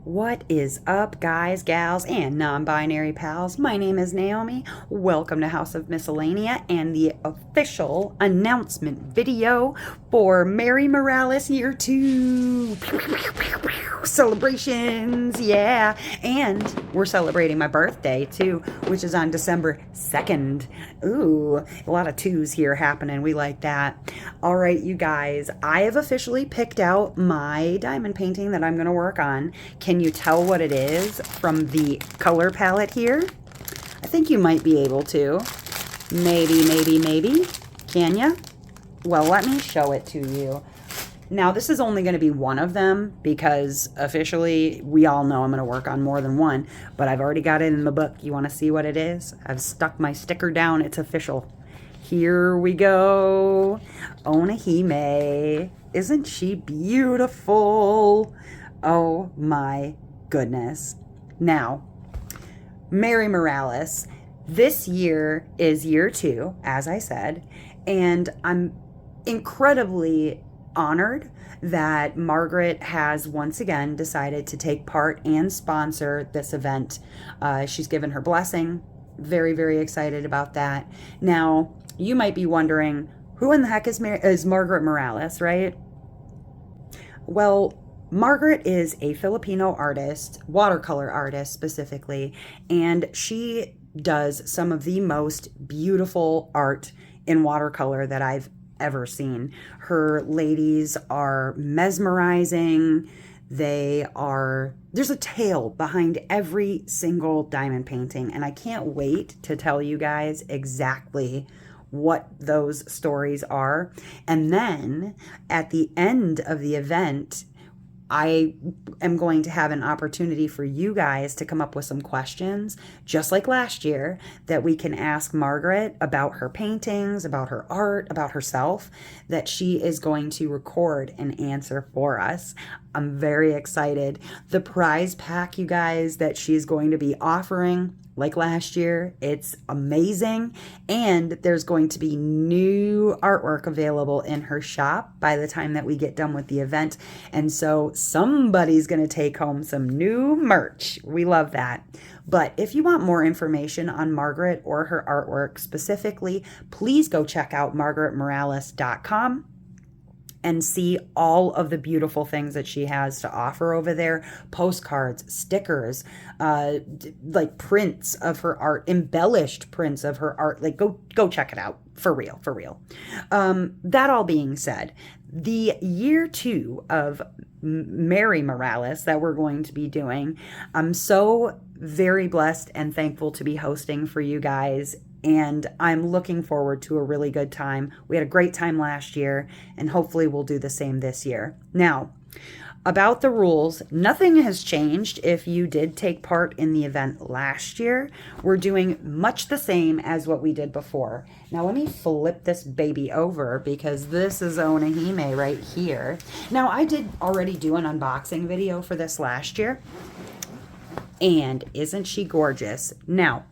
What is up, guys, gals, and non-binary pals? My name is Naomi. Welcome to House of Miscellania and the official announcement video for Mary Morales Year 2. Celebrations, yeah. And we're celebrating my birthday, too, which is on December 2nd. Ooh, a lot of twos here happening. We like that. All right, you guys, I have officially picked out my diamond painting that I'm going to work on. Can you tell what it is from the color palette here? I think you might be able to. Maybe. Can ya? Well, let me show it to you. Now, this is only going to be one of them because officially we all know I'm going to work on more than one, but I've already got it in the book. You want to see what it is? I've stuck my sticker down. It's official. Here we go. Onahime. Isn't she beautiful? Oh my goodness. Now, Mary Morales. This year is year 2, as I said, and I'm incredibly honored that Margaret has once again decided to take part and sponsor this event. She's given her blessing. Very, very excited about that. Now, you might be wondering, who in the heck is Margaret Morales, right? Well, Margaret is a Filipino artist, watercolor artist specifically, and she does some of the most beautiful art in watercolor that I've ever seen. Her ladies are mesmerizing. There's a tale behind every single diamond painting, and I can't wait to tell you guys exactly what those stories are. And then at the end of the event, I am going to have an opportunity for you guys to come up with some questions, just like last year, that we can ask Margaret about her paintings, about her art, about herself, that she is going to record and answer for us. I'm very excited. The prize pack, you guys, that she's going to be offering, like last year, it's amazing. And there's going to be new artwork available in her shop by the time that we get done with the event. And so somebody's going to take home some new merch. We love that. But if you want more information on Margaret or her artwork specifically, please go check out margaretmorales.com and see all of the beautiful things that she has to offer over there. Postcards, stickers, like prints of her art, embellished prints of her art. Like, go check it out. For real. That all being said, the year 2 of Mary Morales that we're going to be doing, I'm so very blessed and thankful to be hosting for you guys. And I'm looking forward to a really good time. We had a great time last year, and hopefully we'll do the same this year. Now, about the rules, nothing has changed if you did take part in the event last year. We're doing much the same as what we did before. Now, let me flip this baby over because this is Onahime right here. Now, I did already do an unboxing video for this last year, and isn't she gorgeous? Now,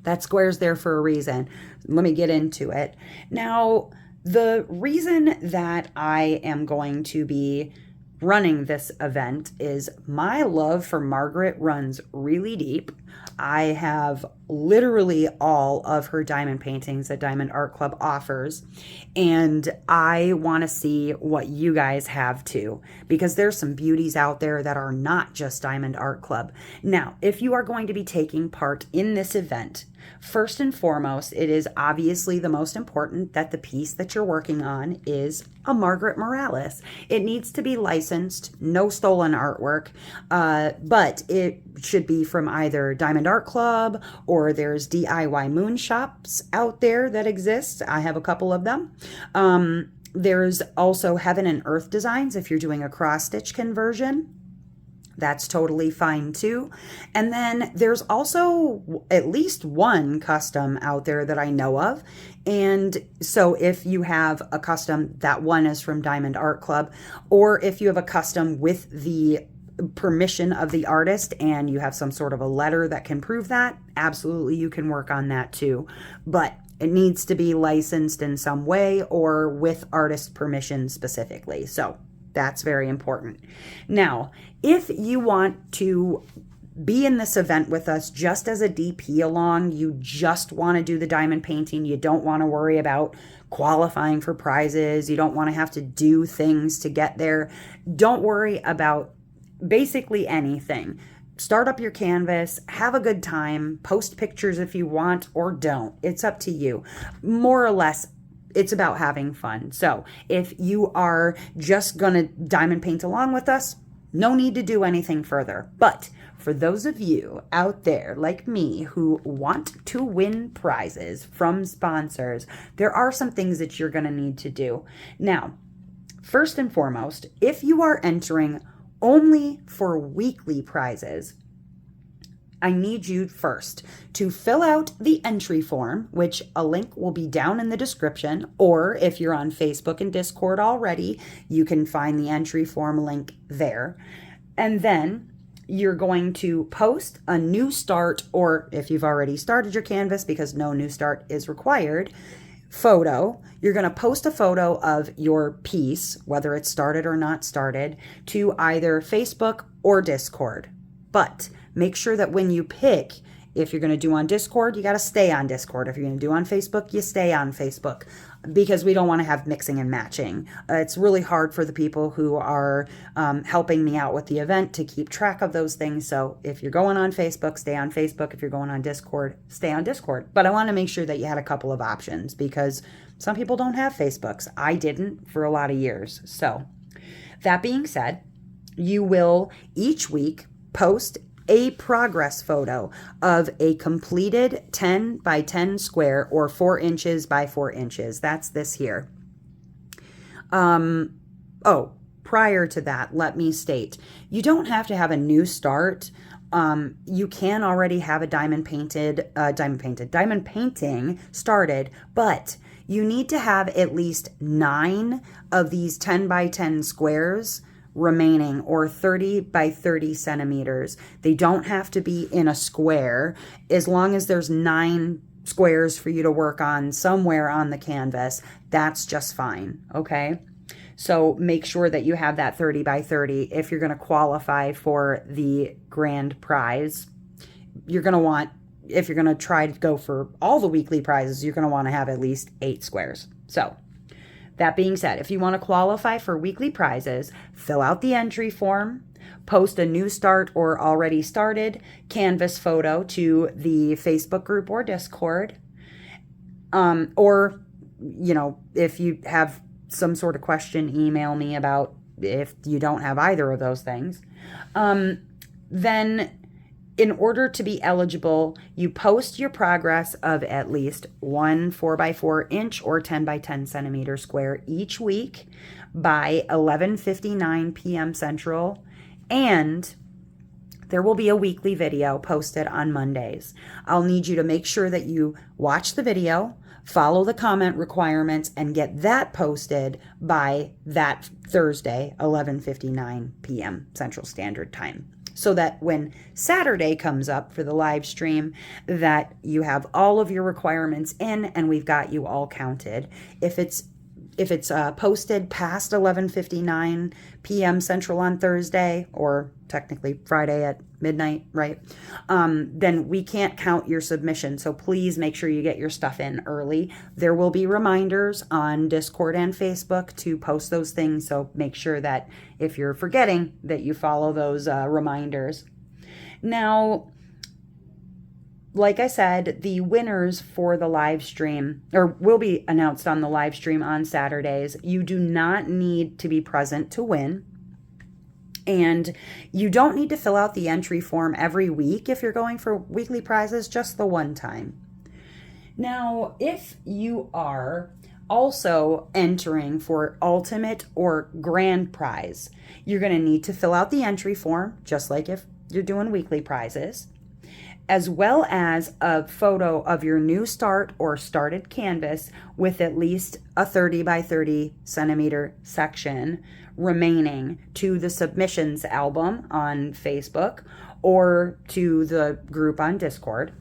that square's there for a reason. Let me get into it. Now, the reason that I am going to be running this event is my love for Margaret runs really deep. I have literally all of her diamond paintings that Diamond Art Club offers, and I want to see what you guys have too, because there's some beauties out there that are not just Diamond Art Club. Now, if you are going to be taking part in this event, first and foremost, it is obviously the most important that the piece that you're working on is a Margaret Morales. It needs to be licensed, no stolen artwork, but it should be from either Diamond Art Club or there's DIY moon shops out there that exist. I have a couple of them. There's also Heaven and Earth Designs if you're doing a cross-stitch conversion. That's totally fine too. And then there's also at least one custom out there that I know of. And so if you have a custom, that one is from Diamond Art Club, or if you have a custom with the permission of the artist and you have some sort of a letter that can prove that, absolutely you can work on that too. But it needs to be licensed in some way or with artist permission specifically. So That's very important. Now, if you want to be in this event with us just as a DP along, you just want to do the diamond painting, you don't want to worry about qualifying for prizes, you don't want to have to do things to get there, don't worry about basically anything. Start up your canvas, have a good time, post pictures if you want or don't. It's up to you. More or less, it's about having fun. So if you are just going to diamond paint along with us, no need to do anything further. But for those of you out there like me who want to win prizes from sponsors, there are some things that you're going to need to do. Now, first and foremost, if you are entering only for weekly prizes, I need you first to fill out the entry form, which a link will be down in the description, or if you're on Facebook and Discord already, you can find the entry form link there. And then you're going to post a new start, or if you've already started your canvas, because no new start is required, photo. You're going to post a photo of your piece, whether it's started or not started, to either Facebook or Discord. But make sure that when you pick, if you're going to do on Discord, you got to stay on Discord. If you're going to do on Facebook, you stay on Facebook, because we don't want to have mixing and matching. It's really hard for the people who are helping me out with the event to keep track of those things. So if you're going on Facebook, stay on Facebook. If you're going on Discord, stay on Discord. But I want to make sure that you had a couple of options, because some people don't have Facebooks. I didn't for a lot of years. So that being said, you will each week post a progress photo of a completed 10 by 10 square, or 4 inches by 4 inches. That's this here. Prior to that, let me state, you don't have to have a new start. You can already have a diamond painting started, but you need to have at least 9 of these 10 by 10 squares remaining, or 30 by 30 centimeters. They don't have to be in a square, as long as there's 9 squares for you to work on somewhere on the canvas. That's just fine. Okay. So make sure that you have that 30 by 30 if you're going to qualify for the grand prize. You're going to want, if you're going to try to go for all the weekly prizes, you're going to want to have at least 8 squares. So that being said, if you want to qualify for weekly prizes, fill out the entry form, post a new start or already started canvas photo to the Facebook group or Discord. Or, if you have some sort of question, email me about if you don't have either of those things. Then in order to be eligible, you post your progress of at least one 4 by 4 inch or 10 by 10 centimeter square each week by 11:59 p.m. Central, and there will be a weekly video posted on Mondays. I'll need you to make sure that you watch the video, follow the comment requirements, and get that posted by that Thursday, 11:59 p.m. Central Standard Time, so that when Saturday comes up for the live stream, that you have all of your requirements in and we've got you all counted. If it's posted past 11:59 p.m. Central on Thursday, or technically Friday at midnight, right? Then we can't count your submission. So please make sure you get your stuff in early. There will be reminders on Discord and Facebook to post those things. So make sure that if you're forgetting, that you follow those reminders. Now, like I said, the winners for the live stream, or will be announced on the live stream on Saturdays. You do not need to be present to win. And you don't need to fill out the entry form every week if you're going for weekly prizes, just the one time. Now, if you are also entering for ultimate or grand prize, you're going to need to fill out the entry form, just like if you're doing weekly prizes, as well as a photo of your new start or started canvas with at least a 30 by 30 centimeter section remaining to the submissions album on Facebook or to the group on Discord.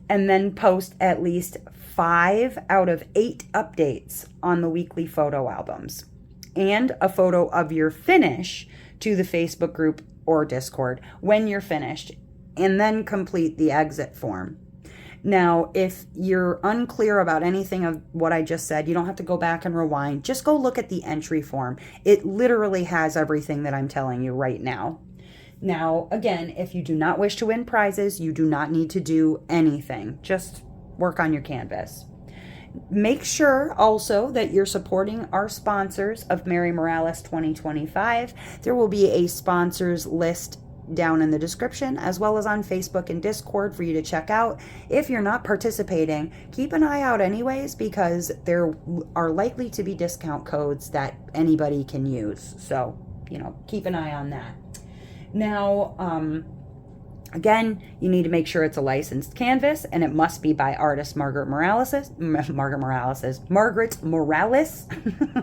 And then post at least 5 out of 8 updates on the weekly photo albums. and a photo of your finish to the Facebook group or Discord when you're finished, and then complete the exit form. Now, if you're unclear about anything of what I just said, you don't have to go back and rewind. Just go look at the entry form. It literally has everything that I'm telling you right now. Now, again, if you do not wish to win prizes, you do not need to do anything. Just work on your canvas. Make sure also that you're supporting our sponsors of Mary Morales 2025. There will be a sponsors list down in the description, as well as on Facebook and Discord for you to check out. If you're not participating, keep an eye out anyways, because there are likely to be discount codes that anybody can use. So, keep an eye on that. Now, again, you need to make sure it's a licensed canvas, and it must be by artist Margaret Morales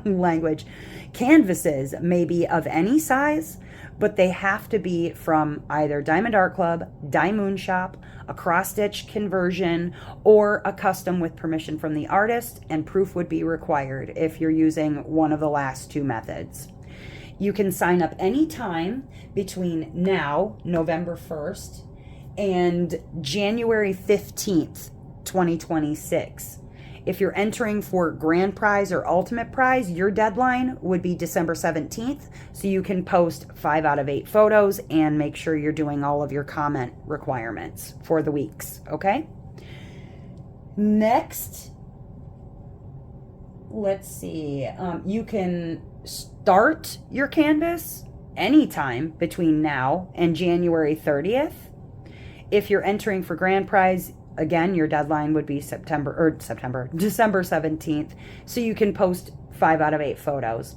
language. Canvases may be of any size, but they have to be from either Diamond Art Club, Diamond Shop, a cross-stitch conversion, or a custom with permission from the artist, and proof would be required if you're using one of the last two methods. You can sign up anytime between now, November 1st, and January 15th, 2026. If you're entering for grand prize or ultimate prize, your deadline would be December 17th, so you can post 5 out of 8 photos and make sure you're doing all of your comment requirements for the weeks, okay? Next, let's see, you can start your canvas anytime between now and January 30th. If you're entering for grand prize, again, your deadline would be December 17th, so you can post 5 out of 8 photos.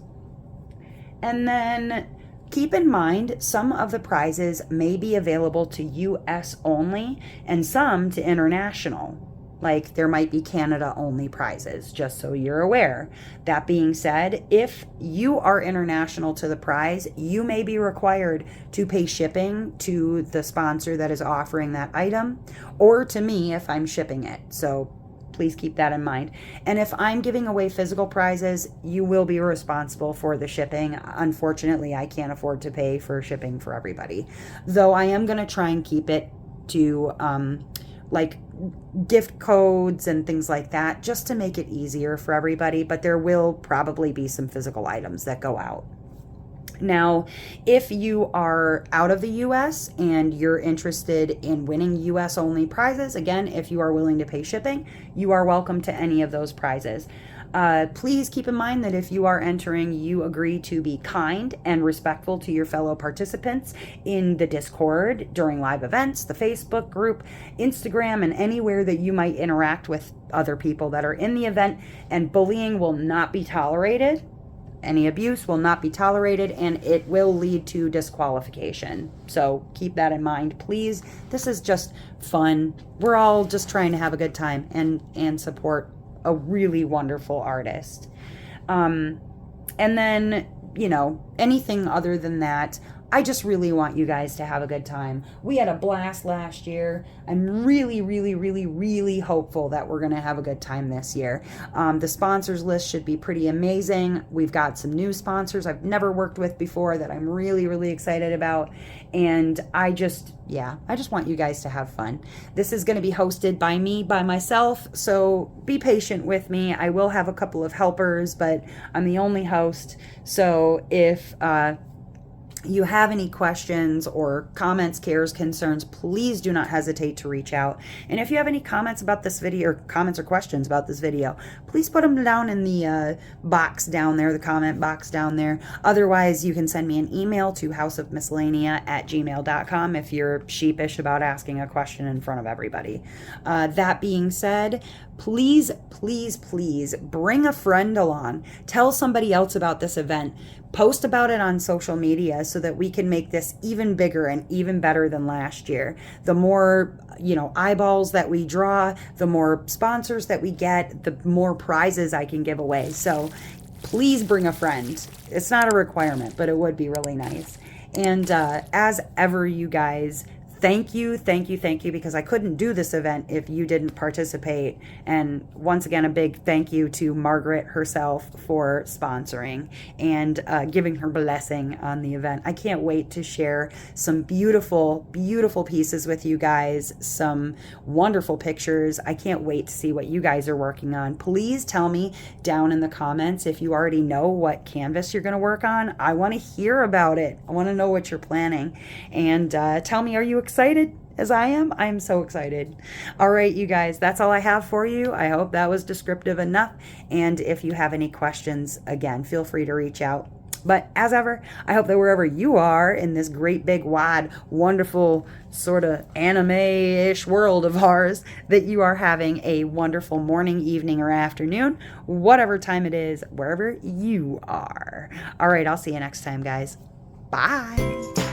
And then keep in mind, some of the prizes may be available to US only and some to international. Like, there might be Canada only prizes, just so you're aware. That being said, if you are international to the prize, you may be required to pay shipping to the sponsor that is offering that item, or to me if I'm shipping it. So please keep that in mind. And if I'm giving away physical prizes, you will be responsible for the shipping. Unfortunately, I can't afford to pay for shipping for everybody, though I am going to try and keep it to like gift codes and things like that, just to make it easier for everybody, but there will probably be some physical items that go out. Now, if you are out of the US and you're interested in winning US only prizes, again, if you are willing to pay shipping, you are welcome to any of those prizes. Please keep in mind that if you are entering, you agree to be kind and respectful to your fellow participants in the Discord, during live events, the Facebook group, Instagram, and anywhere that you might interact with other people that are in the event. And bullying will not be tolerated. Any abuse will not be tolerated, and it will lead to disqualification. So keep that in mind, please. This is just fun. We're all just trying to have a good time and support a really wonderful artist. And then, anything other than that, I just really want you guys to have a good time. We had a blast last year. I'm really, really, really, really hopeful that we're going to have a good time this year. The sponsors list should be pretty amazing. We've got some new sponsors I've never worked with before that I'm really, really excited about. And I just want you guys to have fun. This is going to be hosted by me, by myself, so be patient with me. I will have a couple of helpers, but I'm the only host. So if you have any questions or comments, cares, concerns, please do not hesitate to reach out. And if you have any comments about this video, or comments or questions about this video, please put them down in the box down there, the comment box down there. Otherwise, you can send me an email to houseofmiscellania@gmail.com if you're sheepish about asking a question in front of everybody. That being said, please, please, please bring a friend along. Tell somebody else about this event. Post about it on social media so that we can make this even bigger and even better than last year. The more, eyeballs that we draw, the more sponsors that we get, the more prizes I can give away. So please bring a friend. It's not a requirement, but it would be really nice. And as ever, you guys, Thank you, thank you, thank you, because I couldn't do this event if you didn't participate. And once again, a big thank you to Margaret herself for sponsoring and giving her blessing on the event. I can't wait to share some beautiful, beautiful pieces with you guys, some wonderful pictures. I can't wait to see what you guys are working on. Please tell me down in the comments if you already know what canvas you're going to work on. I want to hear about it. I want to know what you're planning. And tell me, are you excited as I am? I am so excited. All right, you guys, that's all I have for you. I hope that was descriptive enough. And if you have any questions, again, feel free to reach out. But as ever, I hope that wherever you are in this great big wide wonderful sort of anime-ish world of ours, that you are having a wonderful morning, evening, or afternoon, whatever time it is, wherever you are. All right, I'll see you next time, guys. Bye.